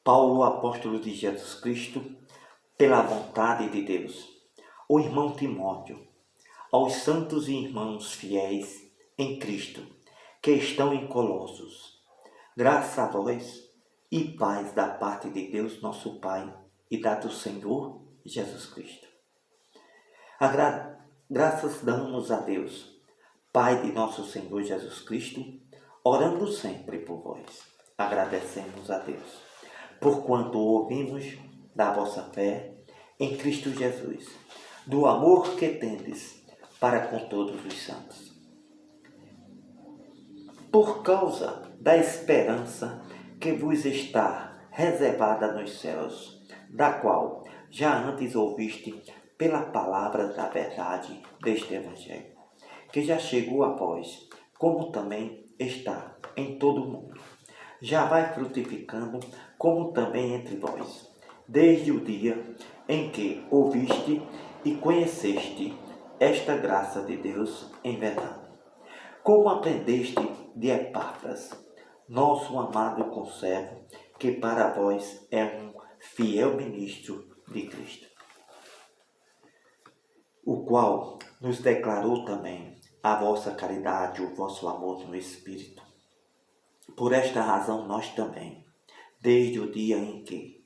Paulo, apóstolo de Jesus Cristo, pela vontade de Deus. O irmão Timóteo, aos santos e irmãos fiéis em Cristo, que estão em Colossos, graça a vós e paz da parte de Deus nosso Pai e da do Senhor Jesus Cristo. Graças damos a Deus, Pai de nosso Senhor Jesus Cristo, orando sempre por vós. Agradecemos a Deus, porquanto ouvimos da vossa fé em Cristo Jesus, do amor que tendes para com todos os santos. Por causa da esperança que vos está reservada nos céus, da qual já antes ouviste pela palavra da verdade deste Evangelho, que já chegou a vós, como também está em todo o mundo. Já vai frutificando, como também entre vós, desde o dia em que ouviste e conheceste esta graça de Deus em verdade. Como aprendeste de Epáfras, nosso amado conservo, que para vós é um fiel ministro de Cristo, o qual nos declarou também a vossa caridade, o vosso amor no Espírito. Por esta razão nós também, desde o dia em que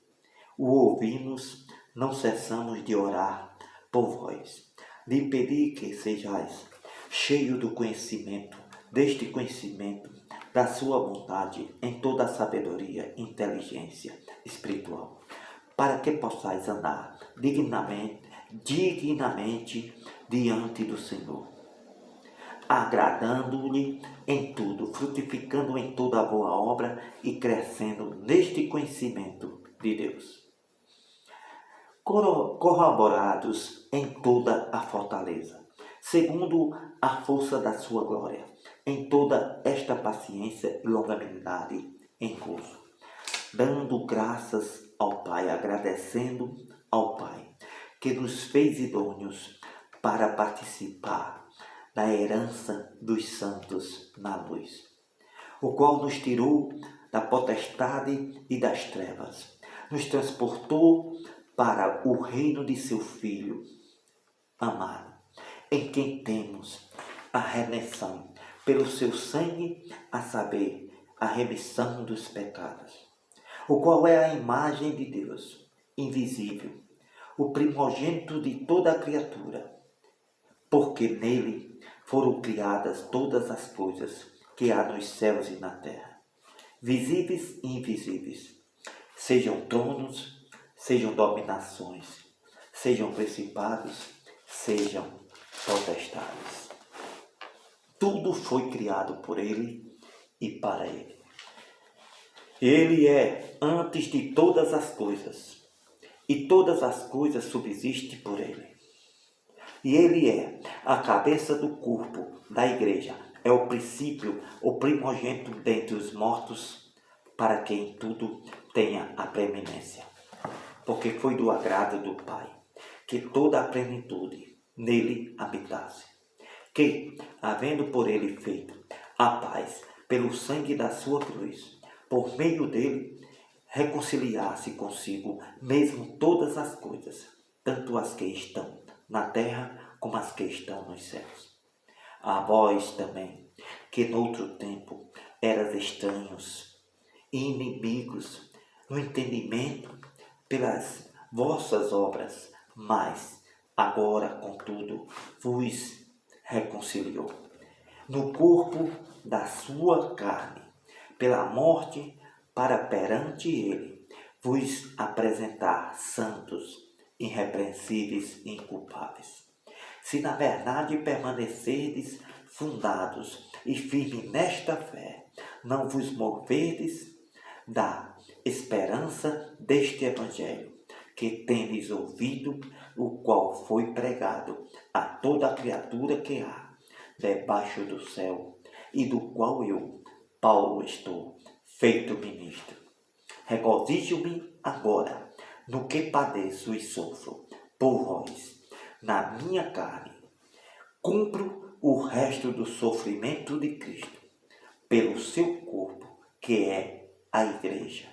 o ouvimos, não cessamos de orar por vós, de pedir que sejais cheios do conhecimento, deste conhecimento, da sua vontade, em toda a sabedoria e inteligência espiritual, para que possais andar dignamente diante do Senhor, agradando-lhe em tudo, frutificando em toda a boa obra e crescendo neste conhecimento de Deus, corroborados em toda a fortaleza, segundo a força da sua glória, em toda esta paciência e longanimidade em curso, dando graças ao Pai, agradecendo ao Pai, que nos fez idôneos para participar da herança dos santos na luz, o qual nos tirou da potestade e das trevas, nos transportou para o reino de seu Filho amado, em quem temos a redenção pelo seu sangue, a saber, a remissão dos pecados, o qual é a imagem de Deus, invisível, o primogênito de toda a criatura, porque nele foram criadas todas as coisas que há nos céus e na terra, visíveis e invisíveis, sejam tronos, sejam dominações, sejam principados, sejam potestades. Tudo foi criado por ele e para ele. Ele é antes de todas as coisas, e todas as coisas subsistem por ele. E ele é a cabeça do corpo da igreja, é o princípio, o primogênito dentre os mortos, para que em tudo tenha a preeminência. Porque foi do agrado do Pai que toda a plenitude nele habitasse, que, havendo por ele feito a paz pelo sangue da sua cruz, por meio dele reconciliasse consigo mesmo todas as coisas, tanto as que estão na terra como as que estão nos céus. A vós também, que noutro tempo eras estranhos e inimigos no entendimento pelas vossas obras, mas agora, contudo, vos reconciliou no corpo da sua carne, pela morte, para perante ele vos apresentar santos, irrepreensíveis e inculpáveis. Se na verdade permanecerdes fundados e firmes nesta fé, não vos moverdes da esperança deste Evangelho, que tendes ouvido, o qual foi pregado a toda a criatura que há debaixo do céu, e do qual eu, Paulo, estou feito ministro. Regozijo-me agora no que padeço e sofro por vós, na minha carne. Cumpro o resto do sofrimento de Cristo, pelo seu corpo, que é a igreja,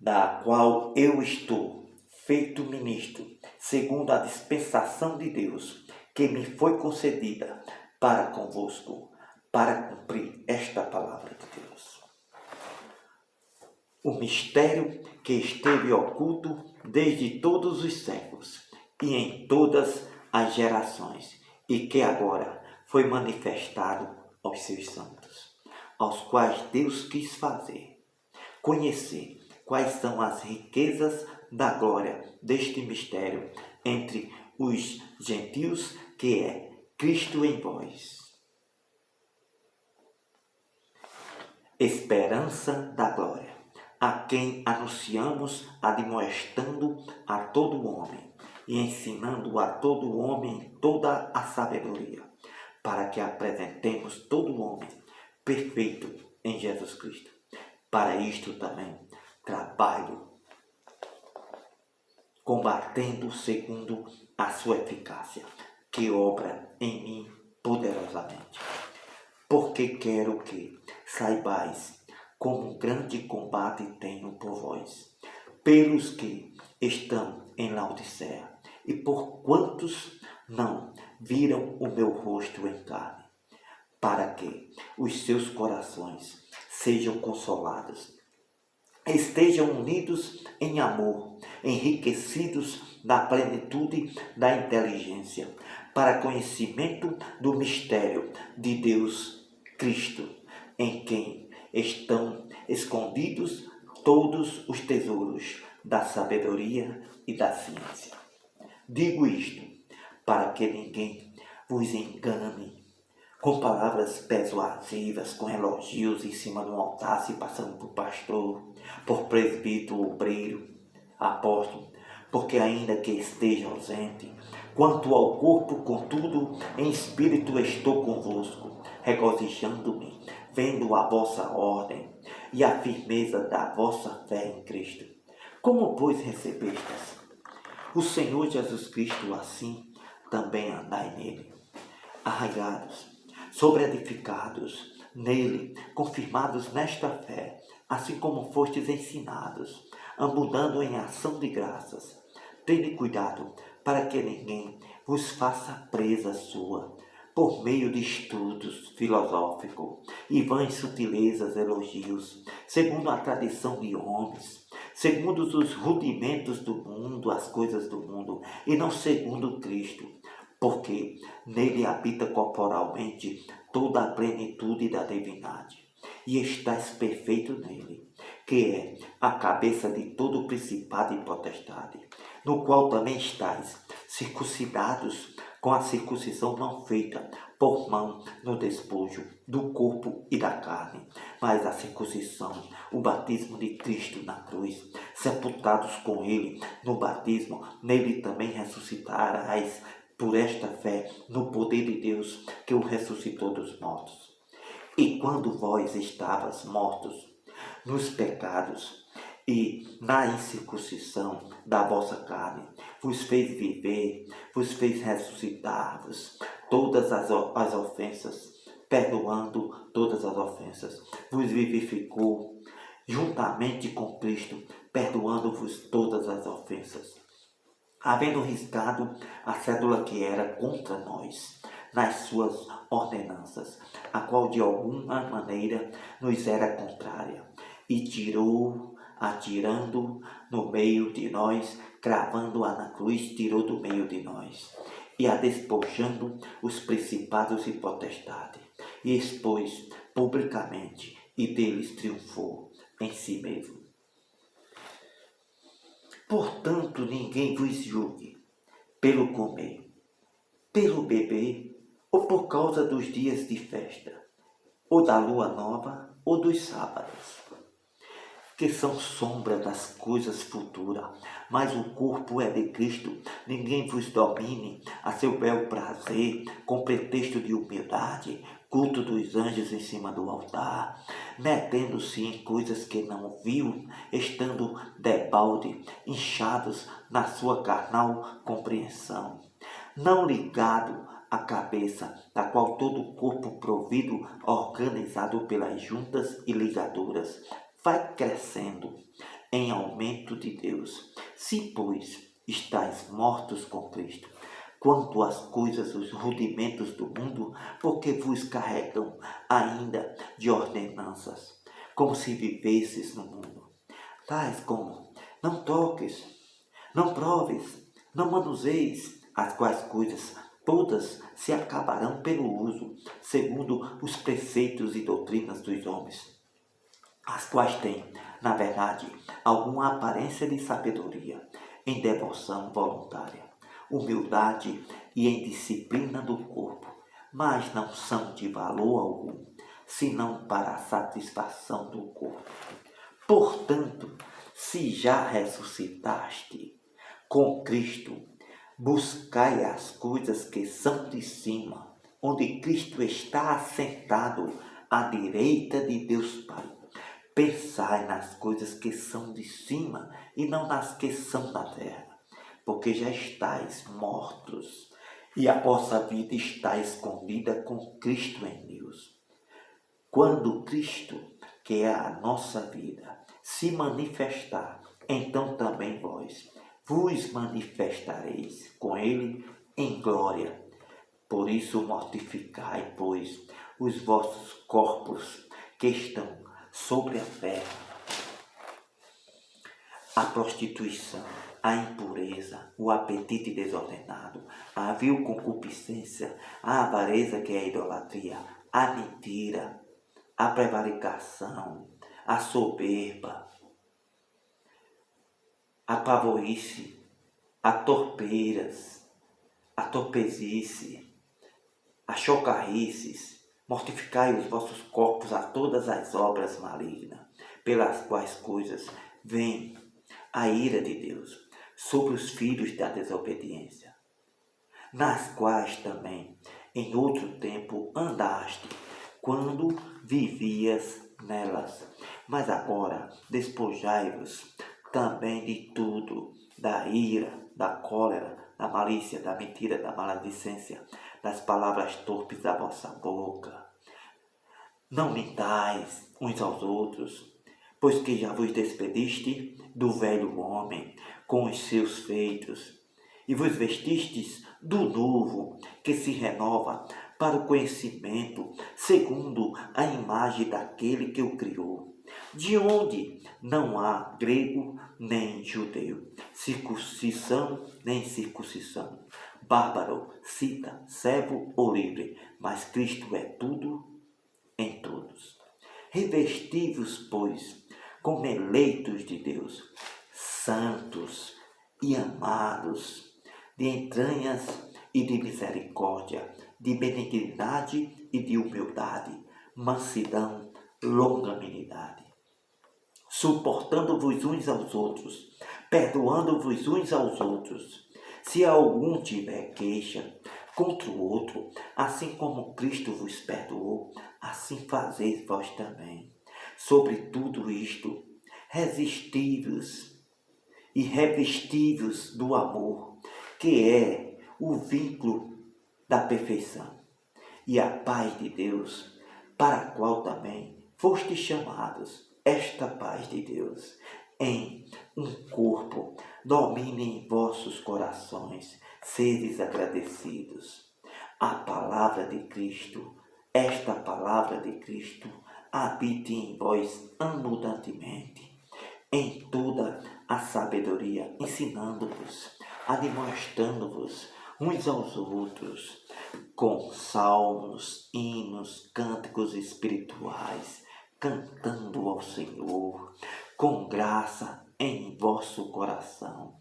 da qual eu estou feito ministro, segundo a dispensação de Deus, que me foi concedida para convosco, para cumprir esta palavra de Deus. O mistério que esteve oculto desde todos os séculos e em todas as gerações, e que agora foi manifestado aos seus santos, aos quais Deus quis fazer conhecer quais são as riquezas da glória deste mistério entre os gentios, que é Cristo em vós. Esperança da glória, a quem anunciamos admoestando a todo homem e ensinando a todo homem toda a sabedoria, para que apresentemos todo homem perfeito em Jesus Cristo. Para isto também trabalho, combatendo segundo a sua eficácia, que obra em mim poderosamente. Porque quero que saibais como grande combate tenho por vós, pelos que estão em Laodiceia, e por quantos não viram o meu rosto em carne, para que os seus corações sejam consolados, estejam unidos em amor, enriquecidos na plenitude da inteligência, para conhecimento do mistério de Deus Cristo, em quem estão escondidos todos os tesouros da sabedoria e da ciência. Digo isto para que ninguém vos engane com palavras persuasivas, com elogios em cima de um altar, se passando por pastor, por presbítero, obreiro, apóstolo, porque ainda que esteja ausente, quanto ao corpo, contudo, em espírito estou convosco, regozijando-me, vendo a vossa ordem e a firmeza da vossa fé em Cristo. Como, pois, recebestes o Senhor Jesus Cristo, assim também andai nele, arraigados, sobreedificados nele, confirmados nesta fé, assim como fostes ensinados, abundando em ação de graças. Tende cuidado para que ninguém vos faça presa sua, por meio de estudos filosóficos e vãs sutilezas, elogios, segundo a tradição de homens, segundo os rudimentos do mundo, as coisas do mundo, e não segundo Cristo, porque nele habita corporalmente toda a plenitude da divindade, e estáis perfeito nele, que é a cabeça de todo principado e potestade, no qual também estáis circuncidados com a circuncisão não feita por mão no despojo do corpo e da carne, mas a circuncisão, o batismo de Cristo na cruz, sepultados com ele no batismo, nele também ressuscitarás por esta fé no poder de Deus que o ressuscitou dos mortos. E quando vós estavas mortos nos pecados e na incircuncisão da vossa carne, vos fez viver, vos fez ressuscitar-vos todas as ofensas, perdoando todas as ofensas, vos vivificou juntamente com Cristo, perdoando-vos todas as ofensas, havendo riscado a cédula que era contra nós nas suas ordenanças, a qual de alguma maneira nos era contrária, e tirou, atirando no meio de nós, cravando-a na cruz, tirou do meio de nós, e a despojando os principados e potestades, e expôs publicamente, e deles triunfou em si mesmo. Portanto, ninguém vos julgue pelo comer, pelo beber, ou por causa dos dias de festa, ou da lua nova, ou dos sábados, que são sombra das coisas futuras, mas o corpo é de Cristo. Ninguém vos domine a seu bel prazer, com pretexto de humildade, culto dos anjos em cima do altar, metendo-se em coisas que não viu, estando debalde, inchados na sua carnal compreensão, não ligado à cabeça, da qual todo o corpo provido, organizado pelas juntas e ligaduras, vai crescendo em aumento de Deus. Se, pois, estáis mortos com Cristo, quanto às coisas, os rudimentos do mundo, porque vos carregam ainda de ordenanças, como se vivesses no mundo. Tais como, não toques, não proves, não manuseis, as quais coisas todas se acabarão pelo uso, segundo os preceitos e doutrinas dos homens, as quais têm, na verdade, alguma aparência de sabedoria, em devoção voluntária, humildade e em disciplina do corpo, mas não são de valor algum, senão para a satisfação do corpo. Portanto, se já ressuscitaste com Cristo, buscai as coisas que são de cima, onde Cristo está assentado à direita de Deus Pai. Pensai nas coisas que são de cima e não nas que são da terra, porque já estáis mortos e a vossa vida está escondida com Cristo em Deus. Quando Cristo, que é a nossa vida, se manifestar, então também vos manifestareis com ele em glória. Por isso mortificai, pois, os vossos corpos que estão sobre a terra: a prostituição, a impureza, o apetite desordenado, a vil concupiscência, a avareza, que é a idolatria, a mentira, a prevaricação, a soberba, a pavorice, a torpeiras, a torpezice, a chocarrices. Mortificai os vossos corpos a todas as obras malignas, pelas quais coisas vem a ira de Deus sobre os filhos da desobediência, nas quais também em outro tempo andaste, quando vivias nelas. Mas agora despojai-vos também de tudo, da ira, da cólera, da malícia, da mentira, da maledicência, das palavras torpes da vossa boca. Não mintais uns aos outros, pois que já vos despediste do velho homem com os seus feitos, e vos vestistes do novo, que se renova para o conhecimento, segundo a imagem daquele que o criou, de onde não há grego nem judeu, circuncisão nem circuncisão, bárbaro, cita, servo ou livre, mas Cristo é tudo em todos. Revesti-vos, pois, como eleitos de Deus, santos e amados, de entranhas e de misericórdia, de benignidade e de humildade, mansidão, longanimidade, suportando-vos uns aos outros, perdoando-vos uns aos outros, se algum tiver queixa contra o outro, assim como Cristo vos perdoou, assim fazeis vós também. Sobre tudo isto, resisti-vos e revesti-vos do amor, que é o vínculo da perfeição, e a paz de Deus, para a qual também fostes chamados. Esta paz de Deus em um corpo domine em vossos corações, sedes agradecidos. A palavra de Cristo, esta palavra de Cristo, habite em vós abundantemente, em toda a sabedoria, ensinando-vos, admoestando-vos uns aos outros, com salmos, hinos, cânticos espirituais, cantando ao Senhor, com graça em vosso coração.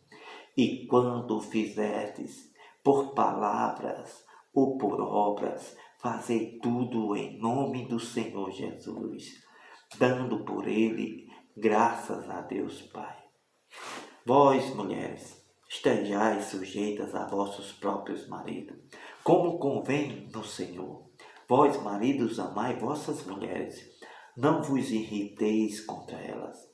E quando fizerdes por palavras ou por obras, fazei tudo em nome do Senhor Jesus, dando por ele graças a Deus Pai. Vós, mulheres, estejais sujeitas a vossos próprios maridos, como convém no Senhor. Vós, maridos, amai vossas mulheres, não vos irriteis contra elas.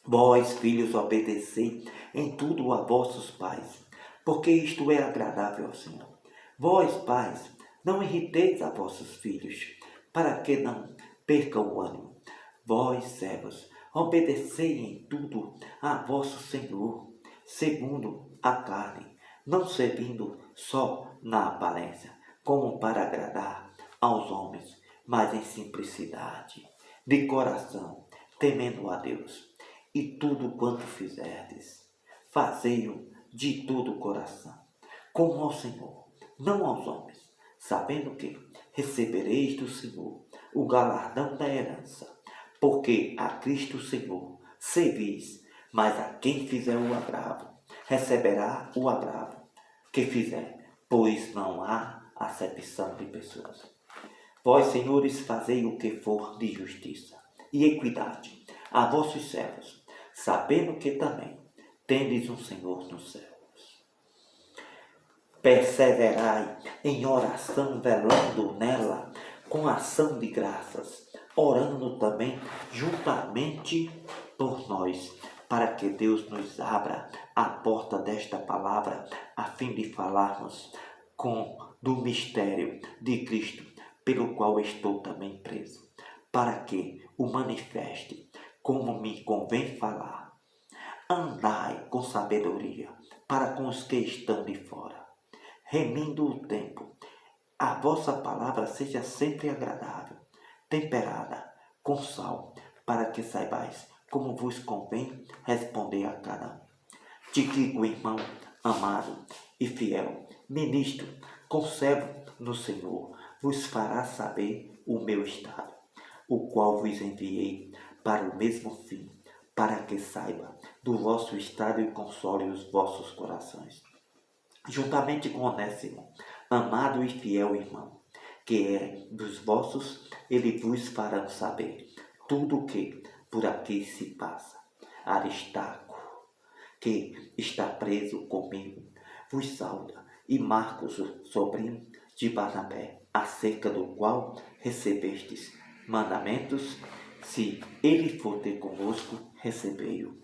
Vós, filhos, obedecei em tudo a vossos pais, porque isto é agradável ao Senhor. Vós, pais, não irriteis a vossos filhos, para que não percam o ânimo. Vós, servos, obedecei em tudo a vosso Senhor, segundo a carne, não servindo só na aparência, como para agradar aos homens, mas em simplicidade, de coração, temendo a Deus. E tudo quanto fizerdes, fazei-o de todo o coração, como ao Senhor, não aos homens, sabendo que recebereis do Senhor o galardão da herança, porque a Cristo Senhor servis, mas a quem fizer o agravo, receberá o agravo que fizer, pois não há acepção de pessoas. Vós, senhores, fazei o que for de justiça e equidade a vossos servos, sabendo que também tendes um Senhor nos céus. Perseverai em oração, velando nela com ação de graças, orando também juntamente por nós, para que Deus nos abra a porta desta palavra, a fim de falarmos do mistério de Cristo, pelo qual estou também preso, para que o manifeste como me convém falar. Andai com sabedoria para com os que estão de fora, remindo o tempo. A vossa palavra seja sempre agradável, temperada com sal, para que saibais como vos convém responder a cada um. Tíquico, irmão amado e fiel, ministro, conservo no Senhor, vos fará saber o meu estado, o qual vos enviei para o mesmo fim, para que saiba do vosso estado e console os vossos corações. Juntamente com Onésimo, amado e fiel irmão, que é dos vossos, ele vos fará saber tudo o que por aqui se passa. Aristarco, que está preso comigo, vos sauda, e Marcos, sobrinho de Barnabé, acerca do qual recebestes mandamentos, se ele for ter convosco, recebei-o.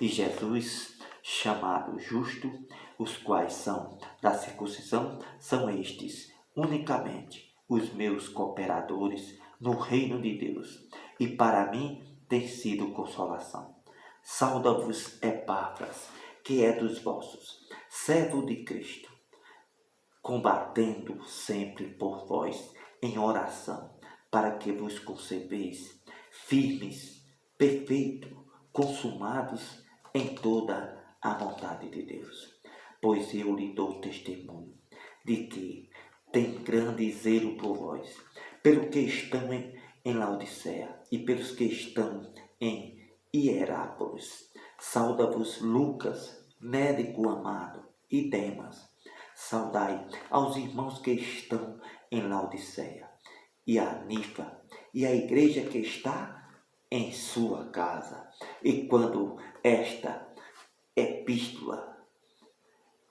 E Jesus, chamado justo, os quais são da circuncisão, são estes, unicamente, os meus cooperadores no reino de Deus, e para mim tem sido consolação. Sauda-vos Epáfras, que é dos vossos, servo de Cristo, combatendo sempre por vós em oração, para que vos conserveis firmes, perfeitos, consumados em toda a vontade de Deus. Pois eu lhe dou testemunho de que tem grande zelo por vós, pelo que estão em Laodiceia e pelos que estão em Hierápolis. Sauda-vos Lucas, médico amado, e Demas. Saudai aos irmãos que estão em Laodiceia, e a Nifa, e a igreja que está em sua casa. E quando esta epístola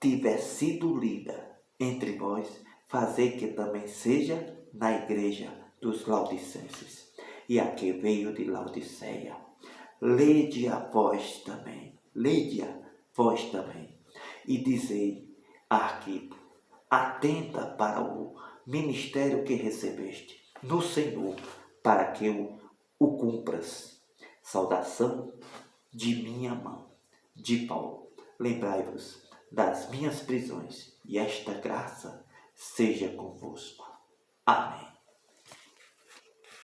tiver sido lida entre vós, fazei que também seja na igreja dos Laodicenses. E a que veio de Laodiceia, lede-a vós também, e dizei a Arquipo, atenta para o ministério que recebeste no Senhor, para que o cumpras. Saudação de minha mão, de Paulo. Lembrai-vos das minhas prisões, e esta graça seja convosco. Amém.